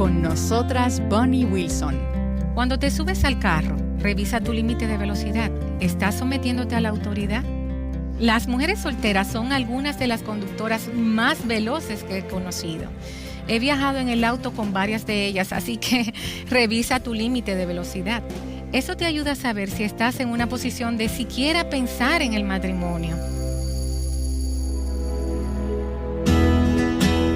Con nosotras, Bonnie Wilson. Cuando te subes al carro, revisa tu límite de velocidad. ¿Estás sometiéndote a la autoridad? Las mujeres solteras son algunas de las conductoras más veloces que he conocido. He viajado en el auto con varias de ellas, así que revisa tu límite de velocidad. Eso te ayuda a saber si estás en una posición de siquiera pensar en el matrimonio.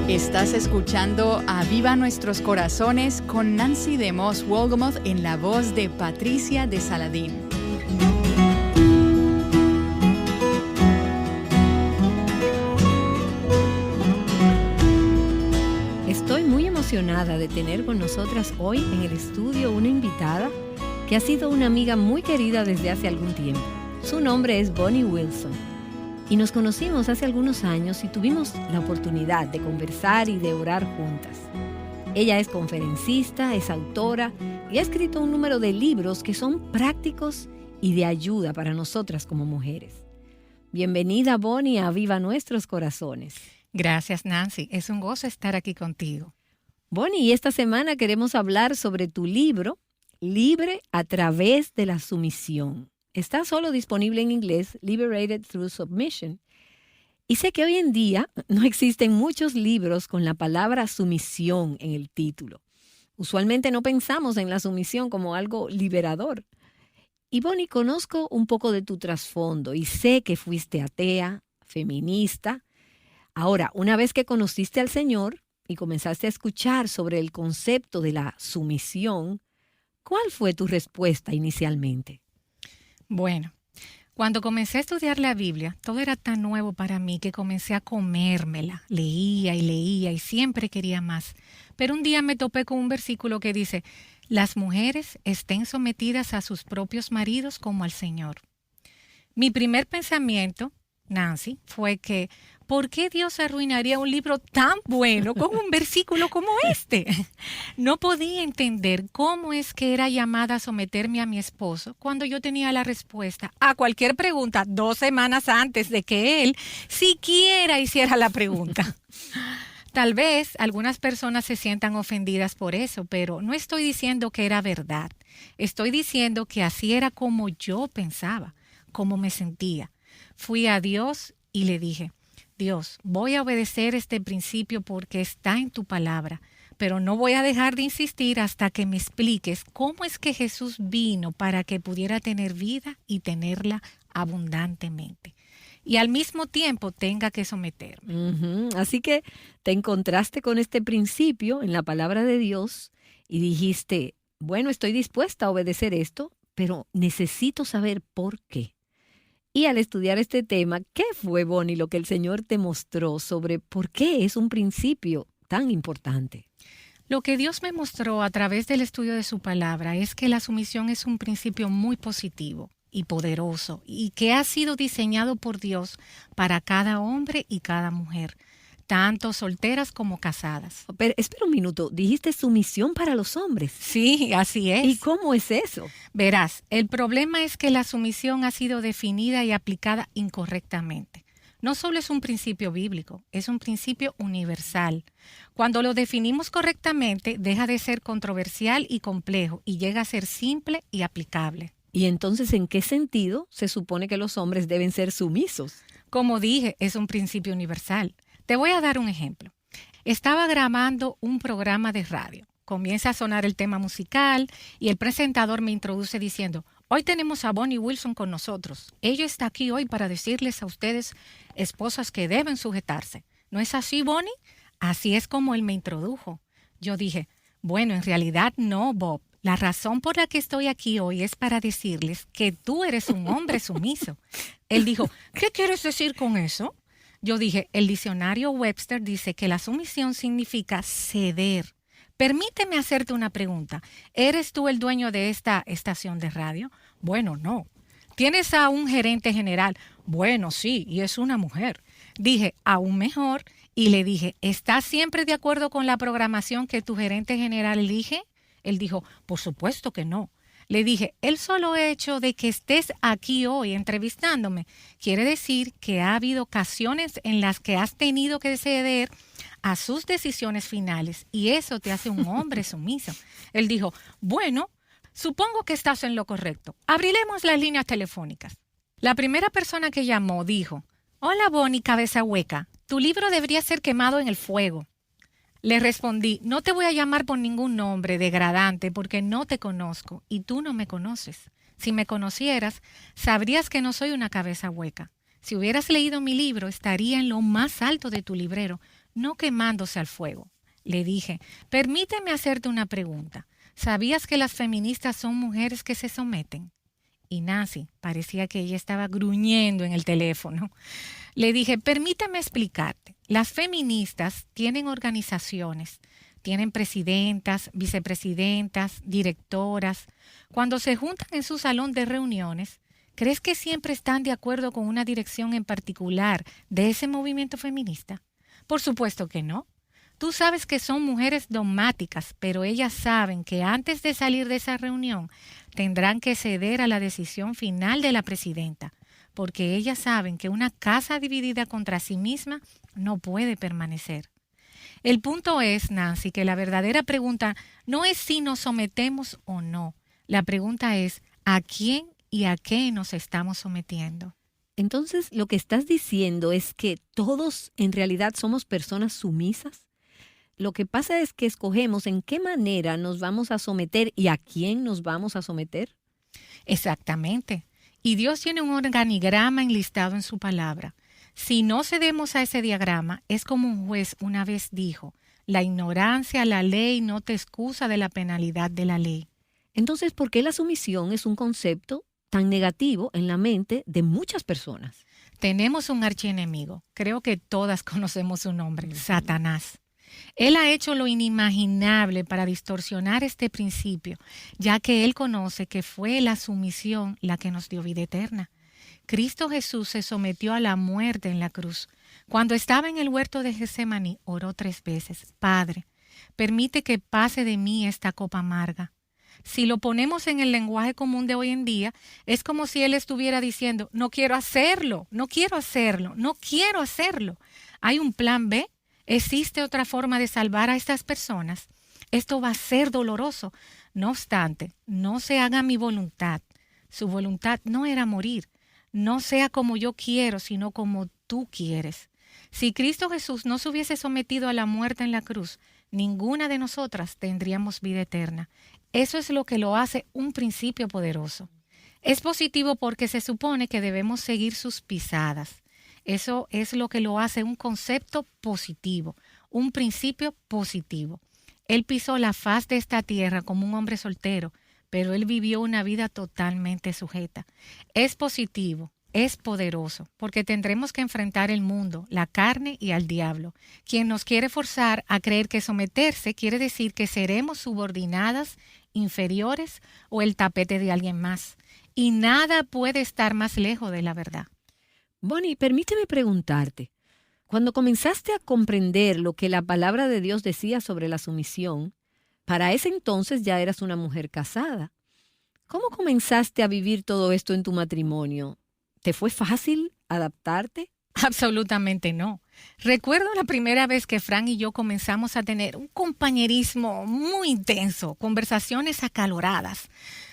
Estás escuchando Aviva Nuestros Corazones con Nancy de Moss Wolgamoth en la voz de Patricia de Saladín. Estoy muy emocionada de tener con nosotras hoy en el estudio una invitada que ha sido una amiga muy querida desde hace algún tiempo. Su nombre es Bonnie Wilson. Y nos conocimos hace algunos años y tuvimos la oportunidad de conversar y de orar juntas. Ella es conferencista, es autora y ha escrito un número de libros que son prácticos y de ayuda para nosotras como mujeres. Bienvenida, Bonnie, a Aviva Nuestros Corazones. Gracias, Nancy. Es un gozo estar aquí contigo. Bonnie, y esta semana queremos hablar sobre tu libro, Libre a través de la sumisión. Está solo disponible en inglés, Liberated Through Submission. Y sé que hoy en día no existen muchos libros con la palabra sumisión en el título. Usualmente no pensamos en la sumisión como algo liberador. Y Bonnie, conozco un poco de tu trasfondo y sé que fuiste atea, feminista. Ahora, una vez que conociste al Señor y comenzaste a escuchar sobre el concepto de la sumisión, ¿cuál fue tu respuesta inicialmente? Bueno, cuando comencé a estudiar la Biblia, todo era tan nuevo para mí que comencé a comérmela. Leía y siempre quería más. Pero un día me topé con un versículo que dice, las mujeres estén sometidas a sus propios maridos como al Señor. Mi primer pensamiento, Nancy, fue que ¿por qué Dios arruinaría un libro tan bueno con un versículo como este? No podía entender cómo es que era llamada a someterme a mi esposo cuando yo tenía la respuesta a cualquier pregunta 2 semanas antes de que él siquiera hiciera la pregunta. Tal vez algunas personas se sientan ofendidas por eso, pero no estoy diciendo que era verdad. Estoy diciendo que así era como yo pensaba, como me sentía. Fui a Dios y le dije, Dios, voy a obedecer este principio porque está en tu palabra, pero no voy a dejar de insistir hasta que me expliques cómo es que Jesús vino para que pudiera tener vida y tenerla abundantemente. Y al mismo tiempo tenga que someterme. Así que te encontraste con este principio en la palabra de Dios y dijiste, bueno, estoy dispuesta a obedecer esto, pero necesito saber por qué. Y al estudiar este tema, ¿qué fue, Bonnie, lo que el Señor te mostró sobre por qué es un principio tan importante? Lo que Dios me mostró a través del estudio de su palabra es que la sumisión es un principio muy positivo y poderoso y que ha sido diseñado por Dios para cada hombre y cada mujer, tanto solteras como casadas. Pero espera un minuto, dijiste sumisión para los hombres. Sí, así es. ¿Y cómo es eso? Verás, el problema es que la sumisión ha sido definida y aplicada incorrectamente. No solo es un principio bíblico, es un principio universal. Cuando lo definimos correctamente, deja de ser controversial y complejo y llega a ser simple y aplicable. ¿Y entonces en qué sentido se supone que los hombres deben ser sumisos? Como dije, es un principio universal. Te voy a dar un ejemplo. Estaba grabando un programa de radio. Comienza a sonar el tema musical y el presentador me introduce diciendo, hoy tenemos a Bonnie Wilson con nosotros. Ella está aquí hoy para decirles a ustedes, esposas, que deben sujetarse. ¿No es así, Bonnie? Así es como él me introdujo. Yo dije, bueno, en realidad no, Bob. La razón por la que estoy aquí hoy es para decirles que tú eres un hombre sumiso. Él dijo, ¿qué quieres decir con eso? Yo dije, el diccionario Webster dice que la sumisión significa ceder. Permíteme hacerte una pregunta. ¿Eres tú el dueño de esta estación de radio? Bueno, no. ¿Tienes a un gerente general? Bueno, sí, y es una mujer. Dije, aún mejor, y le dije, ¿estás siempre de acuerdo con la programación que tu gerente general elige? Él dijo, por supuesto que no. Le dije, el solo hecho de que estés aquí hoy entrevistándome quiere decir que ha habido ocasiones en las que has tenido que ceder a sus decisiones finales y eso te hace un hombre sumiso. Él dijo, bueno, supongo que estás en lo correcto. Abriremos las líneas telefónicas. La primera persona que llamó dijo, hola Bonnie, cabeza hueca, tu libro debería ser quemado en el fuego. Le respondí, no te voy a llamar por ningún nombre degradante porque no te conozco y tú no me conoces. Si me conocieras, sabrías que no soy una cabeza hueca. Si hubieras leído mi libro, estaría en lo más alto de tu librero, no quemándose al fuego. Le dije, permíteme hacerte una pregunta. ¿Sabías que las feministas son mujeres que se someten? Y Nancy, parecía que ella estaba gruñendo en el teléfono. Le dije, permítame explicarte. Las feministas tienen organizaciones, tienen presidentas, vicepresidentas, directoras. Cuando se juntan en su salón de reuniones, ¿crees que siempre están de acuerdo con una dirección en particular de ese movimiento feminista? Por supuesto que no. Tú sabes que son mujeres dogmáticas, pero ellas saben que antes de salir de esa reunión tendrán que ceder a la decisión final de la presidenta, porque ellas saben que una casa dividida contra sí misma no puede permanecer. El punto es, Nancy, que la verdadera pregunta no es si nos sometemos o no. La pregunta es ¿a quién y a qué nos estamos sometiendo? Entonces, lo que estás diciendo es que todos en realidad somos personas sumisas. Lo que pasa es que escogemos en qué manera nos vamos a someter y a quién nos vamos a someter. Exactamente. Y Dios tiene un organigrama enlistado en su palabra. Si no cedemos a ese diagrama, es como un juez una vez dijo, la ignorancia a la ley no te excusa de la penalidad de la ley. Entonces, ¿por qué la sumisión es un concepto tan negativo en la mente de muchas personas? Tenemos un archienemigo. Creo que todas conocemos su nombre, Satanás. Él ha hecho lo inimaginable para distorsionar este principio, ya que él conoce que fue la sumisión la que nos dio vida eterna. Cristo Jesús se sometió a la muerte en la cruz. Cuando estaba en el huerto de Getsemaní, oró 3 veces, Padre, permite que pase de mí esta copa amarga. Si lo ponemos en el lenguaje común de hoy en día, es como si él estuviera diciendo, no quiero hacerlo, no quiero hacerlo, no quiero hacerlo. ¿Hay un plan B? ¿Existe otra forma de salvar a estas personas? Esto va a ser doloroso. No obstante, no se haga mi voluntad. Su voluntad no era morir. No sea como yo quiero, sino como tú quieres. Si Cristo Jesús no se hubiese sometido a la muerte en la cruz, ninguna de nosotras tendríamos vida eterna. Eso es lo que lo hace un principio poderoso. Es positivo porque se supone que debemos seguir sus pisadas. Eso es lo que lo hace un concepto positivo, un principio positivo. Él pisó la faz de esta tierra como un hombre soltero, pero él vivió una vida totalmente sujeta. Es positivo, es poderoso, porque tendremos que enfrentar el mundo, la carne y al diablo, quien nos quiere forzar a creer que someterse quiere decir que seremos subordinadas, inferiores o el tapete de alguien más. Y nada puede estar más lejos de la verdad. Bonnie, permíteme preguntarte, cuando comenzaste a comprender lo que la palabra de Dios decía sobre la sumisión, para ese entonces ya eras una mujer casada. ¿Cómo comenzaste a vivir todo esto en tu matrimonio? ¿Te fue fácil adaptarte? Absolutamente no. Recuerdo la primera vez que Frank y yo comenzamos a tener un compañerismo muy intenso, conversaciones acaloradas.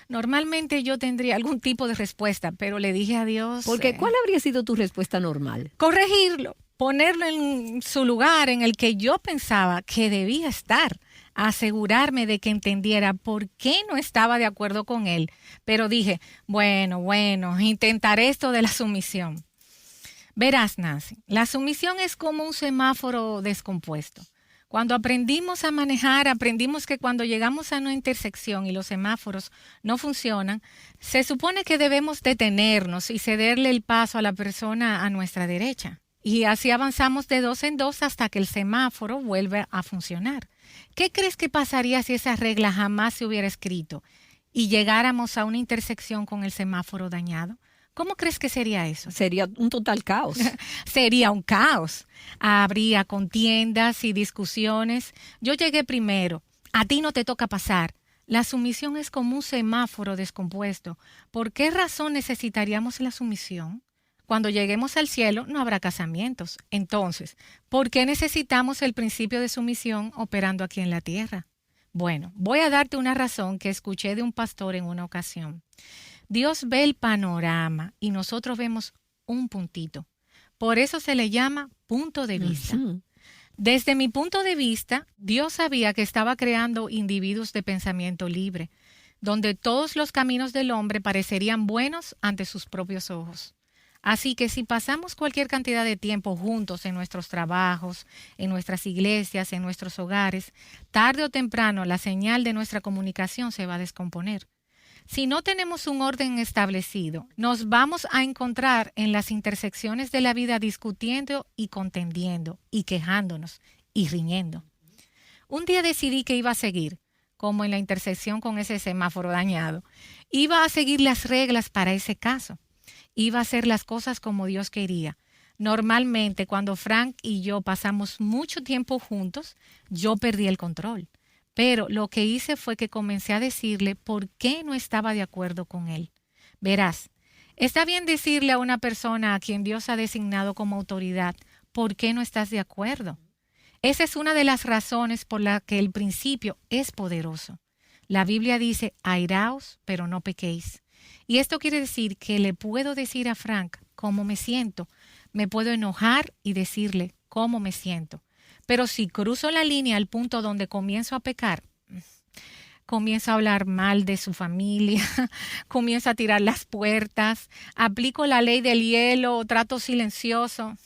Normalmente yo tendría algún tipo de respuesta, pero le dije a Dios... Porque ¿cuál habría sido tu respuesta normal? Corregirlo, ponerlo en su lugar en el que yo pensaba que debía estar, asegurarme de que entendiera por qué no estaba de acuerdo con él. Pero dije, bueno, intentaré esto de la sumisión. Verás, Nancy, la sumisión es como un semáforo descompuesto. Cuando aprendimos a manejar, aprendimos que cuando llegamos a una intersección y los semáforos no funcionan, se supone que debemos detenernos y cederle el paso a la persona a nuestra derecha. Y así avanzamos de 2 en 2 hasta que el semáforo vuelve a funcionar. ¿Qué crees que pasaría si esa regla jamás se hubiera escrito y llegáramos a una intersección con el semáforo dañado? ¿Cómo crees que sería eso? Sería un total caos. Sería un caos. Habría contiendas y discusiones. Yo llegué primero. A ti no te toca pasar. La sumisión es como un semáforo descompuesto. ¿Por qué razón necesitaríamos la sumisión? Cuando lleguemos al cielo no habrá casamientos. Entonces, ¿por qué necesitamos el principio de sumisión operando aquí en la tierra? Bueno, voy a darte una razón que escuché de un pastor en una ocasión. Dios ve el panorama y nosotros vemos un puntito. Por eso se le llama punto de vista. Ujú. Desde mi punto de vista, Dios sabía que estaba creando individuos de pensamiento libre, donde todos los caminos del hombre parecerían buenos ante sus propios ojos. Así que si pasamos cualquier cantidad de tiempo juntos en nuestros trabajos, en nuestras iglesias, en nuestros hogares, tarde o temprano la señal de nuestra comunicación se va a descomponer. Si no tenemos un orden establecido, nos vamos a encontrar en las intersecciones de la vida discutiendo y contendiendo y quejándonos y riñendo. Un día decidí que iba a seguir, como en la intersección con ese semáforo dañado. Iba a seguir las reglas para ese caso. Iba a hacer las cosas como Dios quería. Normalmente, cuando Frank y yo pasamos mucho tiempo juntos, yo perdí el control. Pero lo que hice fue que comencé a decirle por qué no estaba de acuerdo con él. Verás, está bien decirle a una persona a quien Dios ha designado como autoridad, ¿por qué no estás de acuerdo? Esa es una de las razones por las que el principio es poderoso. La Biblia dice, airaos, pero no pequéis. Y esto quiere decir que le puedo decir a Frank cómo me siento. Me puedo enojar y decirle cómo me siento. Pero si cruzo la línea al punto donde comienzo a pecar, comienzo a hablar mal de su familia, comienzo a tirar las puertas, aplico la ley del hielo o trato silencioso,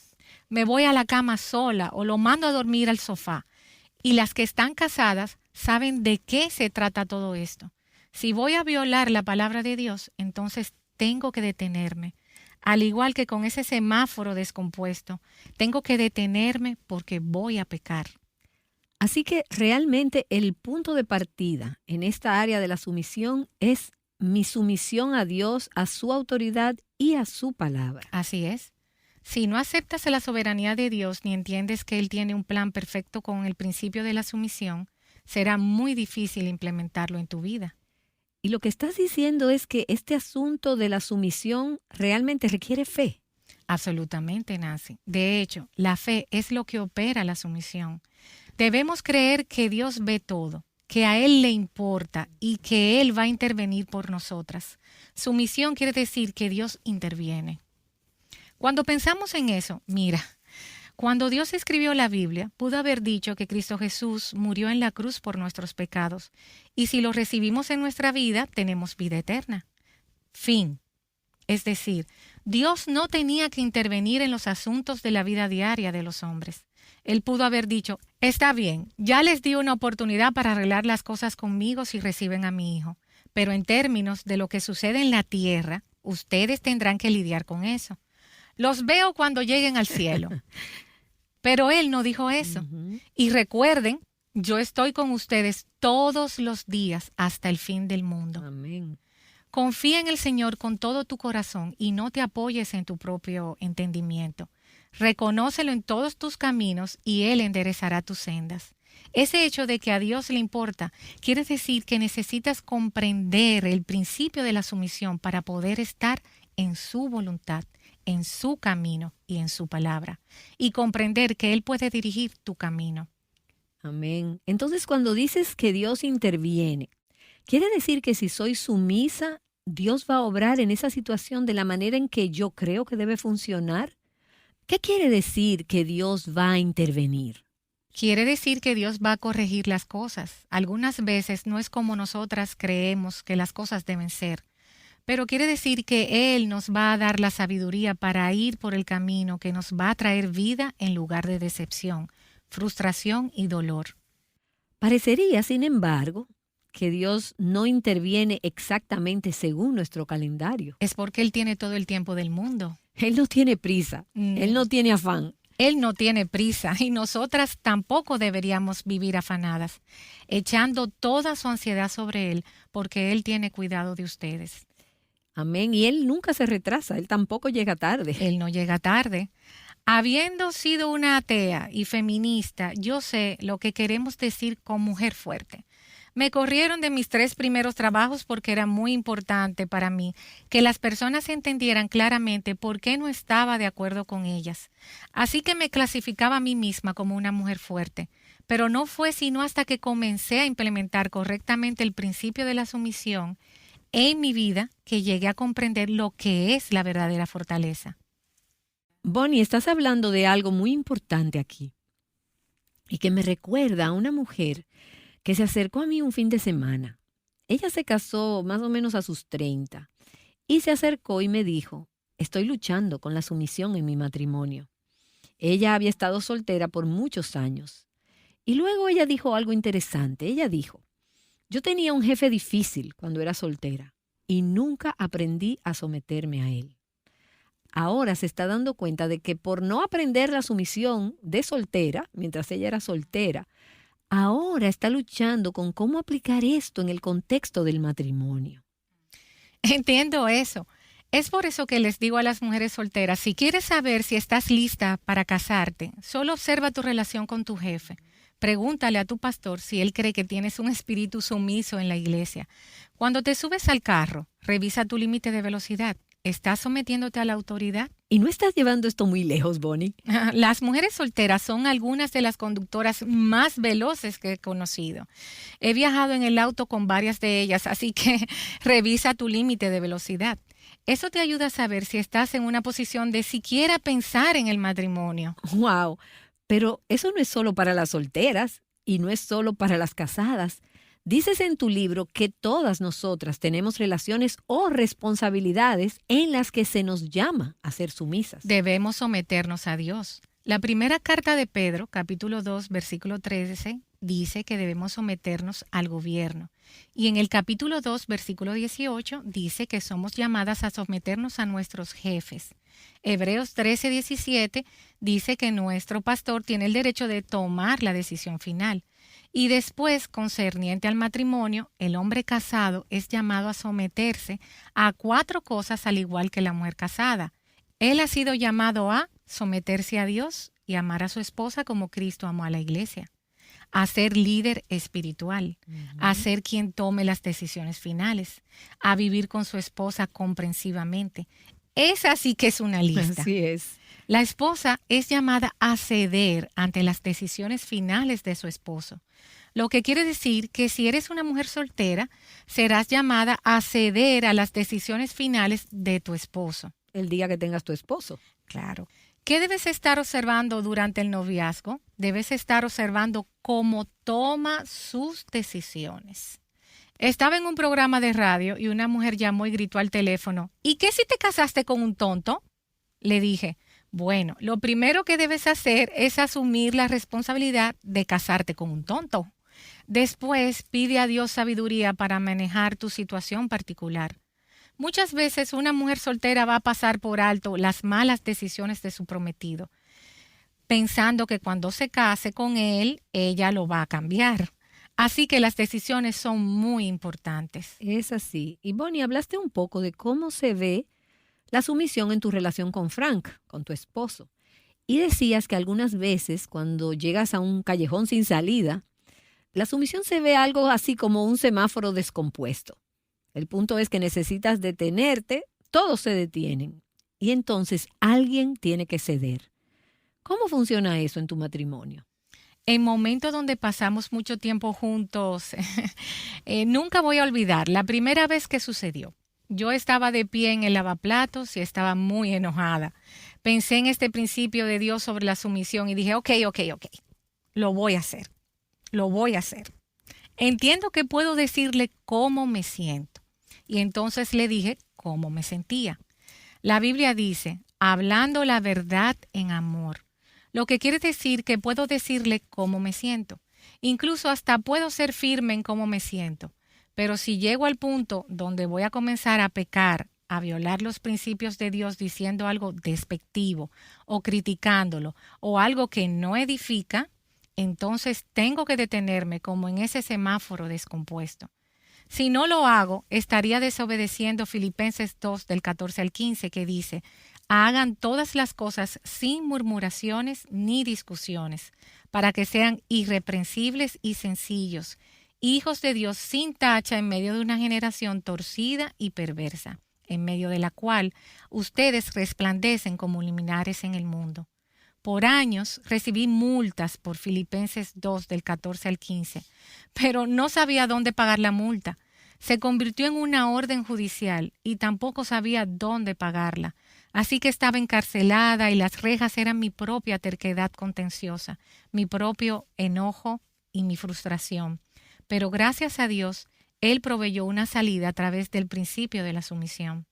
me voy a la cama sola o lo mando a dormir al sofá. Y las que están casadas saben de qué se trata todo esto. Si voy a violar la palabra de Dios, entonces tengo que detenerme. Al igual que con ese semáforo descompuesto, tengo que detenerme porque voy a pecar. Así que realmente el punto de partida en esta área de la sumisión es mi sumisión a Dios, a su autoridad y a su palabra. Así es. Si no aceptas la soberanía de Dios ni entiendes que Él tiene un plan perfecto con el principio de la sumisión, será muy difícil implementarlo en tu vida. Y lo que estás diciendo es que este asunto de la sumisión realmente requiere fe. Absolutamente, Nancy. De hecho, la fe es lo que opera la sumisión. Debemos creer que Dios ve todo, que a Él le importa y que Él va a intervenir por nosotras. Sumisión quiere decir que Dios interviene. Cuando pensamos en eso, mira, cuando Dios escribió la Biblia, pudo haber dicho que Cristo Jesús murió en la cruz por nuestros pecados, y si lo recibimos en nuestra vida, tenemos vida eterna. Fin. Es decir, Dios no tenía que intervenir en los asuntos de la vida diaria de los hombres. Él pudo haber dicho, está bien, ya les di una oportunidad para arreglar las cosas conmigo si reciben a mi hijo, pero en términos de lo que sucede en la tierra, ustedes tendrán que lidiar con eso. Los veo cuando lleguen al cielo. Pero Él no dijo eso. Y recuerden, yo estoy con ustedes todos los días hasta el fin del mundo. Amén. Confía en el Señor con todo tu corazón y no te apoyes en tu propio entendimiento. Reconócelo en todos tus caminos y Él enderezará tus sendas. Ese hecho de que a Dios le importa quiere decir que necesitas comprender el principio de la sumisión para poder estar en su voluntad, en su camino y en su palabra, y comprender que Él puede dirigir tu camino. Amén. Entonces, cuando dices que Dios interviene, ¿quiere decir que si soy sumisa, Dios va a obrar en esa situación de la manera en que yo creo que debe funcionar? ¿Qué quiere decir que Dios va a intervenir? Quiere decir que Dios va a corregir las cosas. Algunas veces no es como nosotras creemos que las cosas deben ser, pero quiere decir que Él nos va a dar la sabiduría para ir por el camino que nos va a traer vida en lugar de decepción, frustración y dolor. Parecería, sin embargo, que Dios no interviene exactamente según nuestro calendario. Es porque Él tiene todo el tiempo del mundo. Él no tiene prisa, Él no tiene afán. Él no tiene prisa y nosotras tampoco deberíamos vivir afanadas, echando toda su ansiedad sobre Él, porque Él tiene cuidado de ustedes. Amén. Y Él nunca se retrasa, Él tampoco llega tarde. Él no llega tarde. Habiendo sido una atea y feminista, yo sé lo que queremos decir con mujer fuerte. Me corrieron de mis 3 primeros trabajos porque era muy importante para mí que las personas entendieran claramente por qué no estaba de acuerdo con ellas. Así que me clasificaba a mí misma como una mujer fuerte. Pero no fue sino hasta que comencé a implementar correctamente el principio de la sumisión en mi vida que llegué a comprender lo que es la verdadera fortaleza. Bonnie, estás hablando de algo muy importante aquí y que me recuerda a una mujer que se acercó a mí un fin de semana. Ella se casó más o menos a sus 30 y se acercó y me dijo, estoy luchando con la sumisión en mi matrimonio. Ella había estado soltera por muchos años. Y luego ella dijo algo interesante. Ella dijo, yo tenía un jefe difícil cuando era soltera y nunca aprendí a someterme a él. Ahora se está dando cuenta de que por no aprender la sumisión de soltera, mientras ella era soltera, ahora está luchando con cómo aplicar esto en el contexto del matrimonio. Entiendo eso. Es por eso que les digo a las mujeres solteras, si quieres saber si estás lista para casarte, solo observa tu relación con tu jefe. Pregúntale a tu pastor si él cree que tienes un espíritu sumiso en la iglesia. Cuando te subes al carro, revisa tu límite de velocidad. ¿Estás sometiéndote a la autoridad? ¿Y no estás llevando esto muy lejos, Bonnie? Las mujeres solteras son algunas de las conductoras más veloces que he conocido. He viajado en el auto con varias de ellas, así que revisa tu límite de velocidad. Eso te ayuda a saber si estás en una posición de siquiera pensar en el matrimonio. ¡Wow! Pero eso no es solo para las solteras y no es solo para las casadas. Dices en tu libro que todas nosotras tenemos relaciones o responsabilidades en las que se nos llama a ser sumisas. Debemos someternos a Dios. La primera carta de Pedro, capítulo 2, versículo 13, dice que debemos someternos al gobierno. Y en el capítulo 2, versículo 18, dice que somos llamadas a someternos a nuestros jefes. Hebreos 13, 17 dice que nuestro pastor tiene el derecho de tomar la decisión final. Y después, concerniente al matrimonio, el hombre casado es llamado a someterse a 4 cosas al igual que la mujer casada. Él ha sido llamado a someterse a Dios y amar a su esposa como Cristo amó a la iglesia, a ser líder espiritual, a ser quien tome las decisiones finales, a vivir con su esposa comprensivamente. Esa sí que es una lista. Así es. La esposa es llamada a ceder ante las decisiones finales de su esposo. Lo que quiere decir que si eres una mujer soltera, serás llamada a ceder a las decisiones finales de tu esposo. El día que tengas tu esposo. Claro. ¿Qué debes estar observando durante el noviazgo? Debes estar observando cómo toma sus decisiones. Estaba en un programa de radio y una mujer llamó y gritó al teléfono, ¿y qué si te casaste con un tonto? Le dije, bueno, lo primero que debes hacer es asumir la responsabilidad de casarte con un tonto. Después, pide a Dios sabiduría para manejar tu situación particular. Muchas veces una mujer soltera va a pasar por alto las malas decisiones de su prometido, pensando que cuando se case con él, ella lo va a cambiar. Así que las decisiones son muy importantes. Es así. Y Bonnie, hablaste un poco de cómo se ve la sumisión en tu relación con Frank, con tu esposo. Y decías que algunas veces cuando llegas a un callejón sin salida, la sumisión se ve algo así como un semáforo descompuesto. El punto es que necesitas detenerte, todos se detienen y entonces alguien tiene que ceder. ¿Cómo funciona eso en tu matrimonio? En momentos donde pasamos mucho tiempo juntos, nunca voy a olvidar la primera vez que sucedió. Yo estaba de pie en el lavaplatos y estaba muy enojada. Pensé en este principio de Dios sobre la sumisión y dije, ok, lo voy a hacer. Entiendo que puedo decirle cómo me siento. Y entonces le dije cómo me sentía. La Biblia dice, hablando la verdad en amor. Lo que quiere decir que puedo decirle cómo me siento. Incluso hasta puedo ser firme en cómo me siento. Pero si llego al punto donde voy a comenzar a pecar, a violar los principios de Dios diciendo algo despectivo o criticándolo o algo que no edifica, entonces tengo que detenerme como en ese semáforo descompuesto. Si no lo hago, estaría desobedeciendo Filipenses 2 del 14 al 15 que dice, hagan todas las cosas sin murmuraciones ni discusiones, para que sean irreprensibles y sencillos, hijos de Dios sin tacha en medio de una generación torcida y perversa, en medio de la cual ustedes resplandecen como luminares en el mundo. Por años recibí multas por Filipenses 2 del 14 al 15, pero no sabía dónde pagar la multa. Se convirtió en una orden judicial y tampoco sabía dónde pagarla. Así que estaba encarcelada y las rejas eran mi propia terquedad contenciosa, mi propio enojo y mi frustración. Pero gracias a Dios, Él proveyó una salida a través del principio de la sumisión.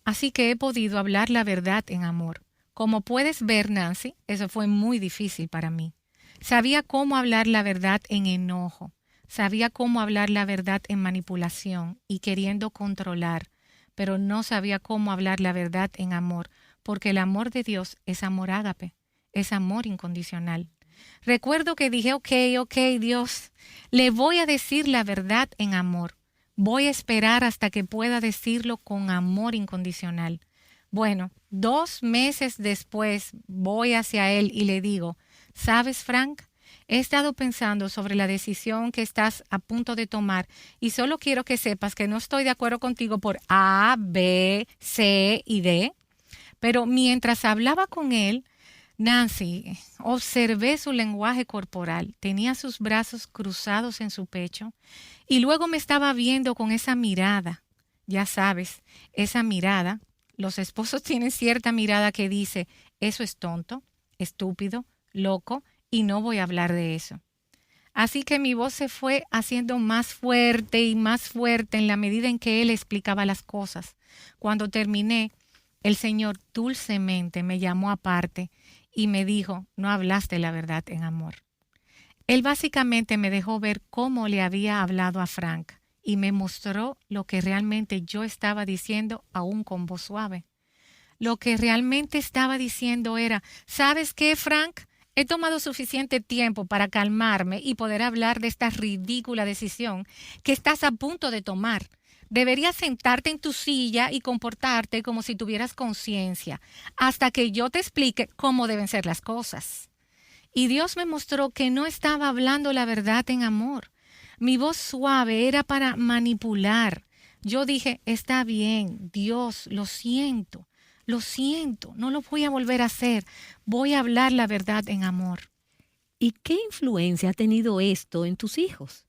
Así que he podido hablar la verdad en amor. Como puedes ver, Nancy, eso fue muy difícil para mí. Sabía cómo hablar la verdad en enojo. Sabía cómo hablar la verdad en manipulación y queriendo controlar, pero no sabía cómo hablar la verdad en amor, porque el amor de Dios es amor ágape, es amor incondicional. Recuerdo que dije, ok, Dios, le voy a decir la verdad en amor. Voy a esperar hasta que pueda decirlo con amor incondicional. Bueno, 2 meses después voy hacia él y le digo, ¿sabes, Frank? He estado pensando sobre la decisión que estás a punto de tomar y solo quiero que sepas que no estoy de acuerdo contigo por A, B, C y D. Pero mientras hablaba con él, Nancy, observé su lenguaje corporal. Tenía sus brazos cruzados en su pecho y luego me estaba viendo con esa mirada. Ya sabes, esa mirada. Los esposos tienen cierta mirada que dice, eso es tonto, estúpido, loco, y no voy a hablar de eso. Así que mi voz se fue haciendo más fuerte y más fuerte en la medida en que él explicaba las cosas. Cuando terminé, el Señor dulcemente me llamó aparte y me dijo, no hablaste la verdad en amor. Él básicamente me dejó ver cómo le había hablado a Frank y me mostró lo que realmente yo estaba diciendo aún con voz suave. Lo que realmente estaba diciendo era, ¿sabes qué, Frank? He tomado suficiente tiempo para calmarme y poder hablar de esta ridícula decisión que estás a punto de tomar. Deberías sentarte en tu silla y comportarte como si tuvieras conciencia hasta que yo te explique cómo deben ser las cosas. Y Dios me mostró que no estaba hablando la verdad en amor. Mi voz suave era para manipular. Yo dije, está bien, Dios, lo siento, no lo voy a volver a hacer. Voy a hablar la verdad en amor. ¿Y qué influencia ha tenido esto en tus hijos?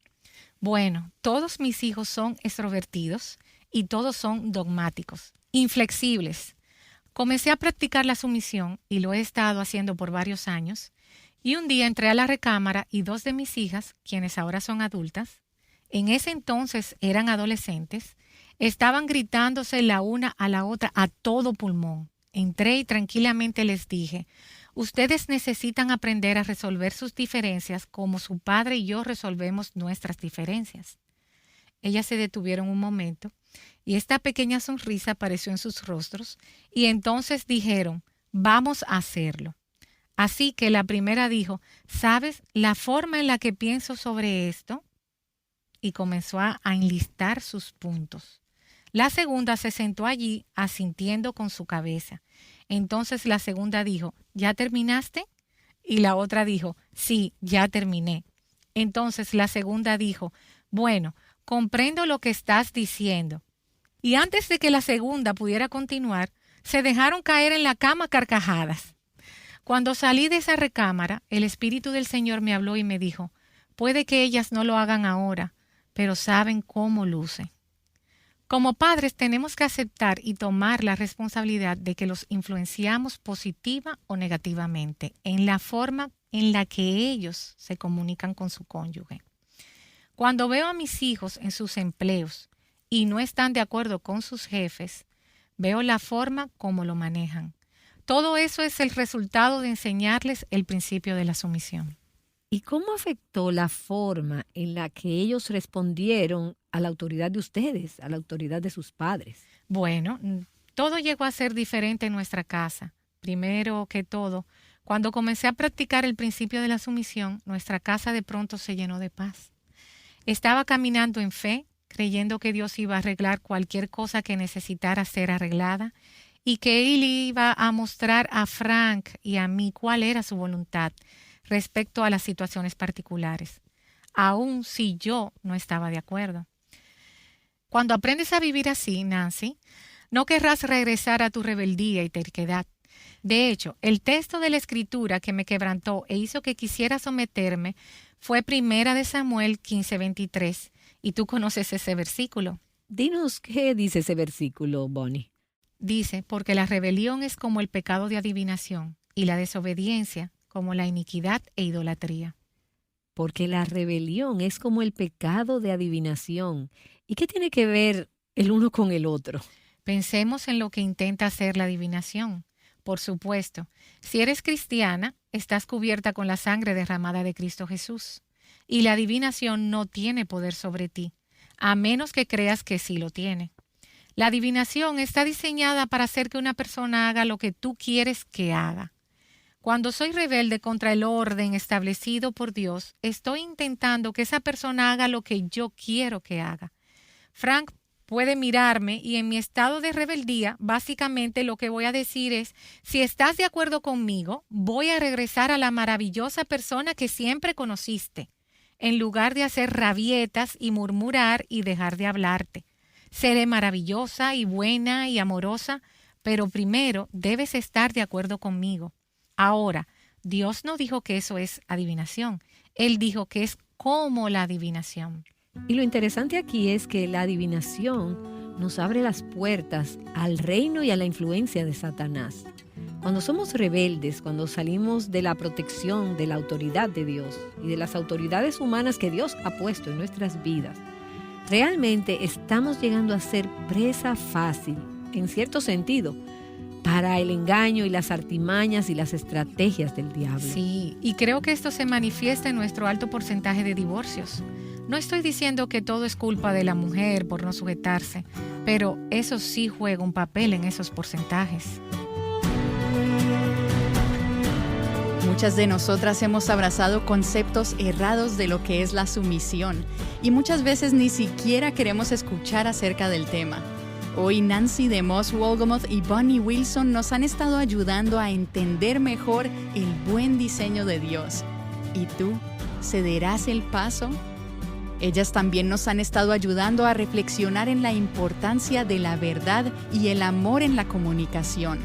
Bueno, todos mis hijos son extrovertidos y todos son dogmáticos, inflexibles. Comencé a practicar la sumisión y lo he estado haciendo por varios años. Y un día entré a la recámara y 2 de mis hijas, quienes ahora son adultas, en ese entonces eran adolescentes, estaban gritándose la una a la otra a todo pulmón. Entré y tranquilamente les dije, ustedes necesitan aprender a resolver sus diferencias como su padre y yo resolvemos nuestras diferencias. Ellas se detuvieron un momento y esta pequeña sonrisa apareció en sus rostros y entonces dijeron, vamos a hacerlo. Así que la primera dijo, ¿sabes la forma en la que pienso sobre esto? Y comenzó a enlistar sus puntos. La segunda se sentó allí asintiendo con su cabeza. Entonces la segunda dijo, ¿ya terminaste? Y la otra dijo, sí, ya terminé. Entonces la segunda dijo, bueno, comprendo lo que estás diciendo. Y antes de que la segunda pudiera continuar, se dejaron caer en la cama a carcajadas. Cuando salí de esa recámara, el Espíritu del Señor me habló y me dijo, puede que ellas no lo hagan ahora, pero saben cómo luce. Como padres tenemos que aceptar y tomar la responsabilidad de que los influenciamos positiva o negativamente en la forma en la que ellos se comunican con su cónyuge. Cuando veo a mis hijos en sus empleos y no están de acuerdo con sus jefes, veo la forma como lo manejan. Todo eso es el resultado de enseñarles el principio de la sumisión. ¿Y cómo afectó la forma en la que ellos respondieron a la autoridad de ustedes, a la autoridad de sus padres? Bueno, todo llegó a ser diferente en nuestra casa. Primero que todo, cuando comencé a practicar el principio de la sumisión, nuestra casa de pronto se llenó de paz. Estaba caminando en fe, creyendo que Dios iba a arreglar cualquier cosa que necesitara ser arreglada y que Él iba a mostrar a Frank y a mí cuál era su voluntad respecto a las situaciones particulares. aun si yo no estaba de acuerdo. Cuando aprendes a vivir así, Nancy, no querrás regresar a tu rebeldía y terquedad. De hecho, el texto de la Escritura que me quebrantó e hizo que quisiera someterme fue 1 Samuel 15:23, y tú conoces ese versículo. Dinos qué dice ese versículo, Bonnie. Dice, porque la rebelión es como el pecado de adivinación, y la desobediencia como la iniquidad e idolatría. Porque la rebelión es como el pecado de adivinación. ¿Y qué tiene que ver el uno con el otro? Pensemos en lo que intenta hacer la adivinación. Por supuesto, si eres cristiana, estás cubierta con la sangre derramada de Cristo Jesús. Y la adivinación no tiene poder sobre ti, a menos que creas que sí lo tiene. La adivinación está diseñada para hacer que una persona haga lo que tú quieres que haga. Cuando soy rebelde contra el orden establecido por Dios, estoy intentando que esa persona haga lo que yo quiero que haga. Frank puede mirarme y en mi estado de rebeldía, básicamente lo que voy a decir es, si estás de acuerdo conmigo, voy a regresar a la maravillosa persona que siempre conociste, en lugar de hacer rabietas y murmurar y dejar de hablarte. Seré maravillosa y buena y amorosa, pero primero debes estar de acuerdo conmigo. Ahora, Dios no dijo que eso es adivinación. Él dijo que es como la adivinación. Y lo interesante aquí es que la adivinación nos abre las puertas al reino y a la influencia de Satanás. Cuando somos rebeldes, cuando salimos de la protección de la autoridad de Dios y de las autoridades humanas que Dios ha puesto en nuestras vidas, realmente estamos llegando a ser presa fácil, en cierto sentido, para el engaño y las artimañas y las estrategias del diablo. Sí, y creo que esto se manifiesta en nuestro alto porcentaje de divorcios. No estoy diciendo que todo es culpa de la mujer por no sujetarse, pero eso sí juega un papel en esos porcentajes. Muchas de nosotras hemos abrazado conceptos errados de lo que es la sumisión y muchas veces ni siquiera queremos escuchar acerca del tema. Hoy Nancy DeMoss Wolgemuth y Bonnie Wilson nos han estado ayudando a entender mejor el buen diseño de Dios. ¿Y tú, cederás el paso? Ellas también nos han estado ayudando a reflexionar en la importancia de la verdad y el amor en la comunicación.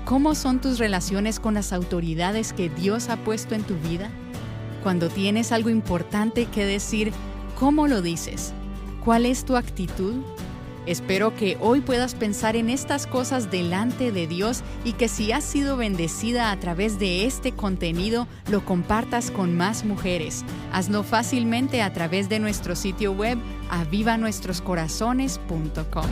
¿Cómo son tus relaciones con las autoridades que Dios ha puesto en tu vida? Cuando tienes algo importante que decir, ¿cómo lo dices? ¿Cuál es tu actitud? Espero que hoy puedas pensar en estas cosas delante de Dios y que si has sido bendecida a través de este contenido, lo compartas con más mujeres. Hazlo fácilmente a través de nuestro sitio web avivanuestroscorazones.com.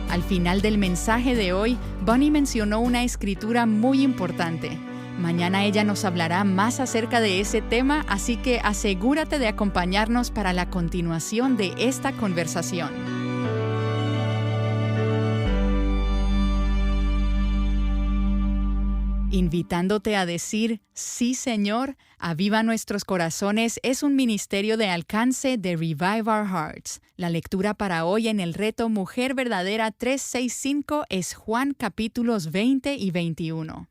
Al final del mensaje de hoy, Bonnie mencionó una escritura muy importante. Mañana ella nos hablará más acerca de ese tema, así que asegúrate de acompañarnos para la continuación de esta conversación. Invitándote a decir, sí Señor, Aviva Nuestros Corazones es un ministerio de alcance de Revive Our Hearts. La lectura para hoy en el reto Mujer Verdadera 365 es Juan capítulos 20 y 21.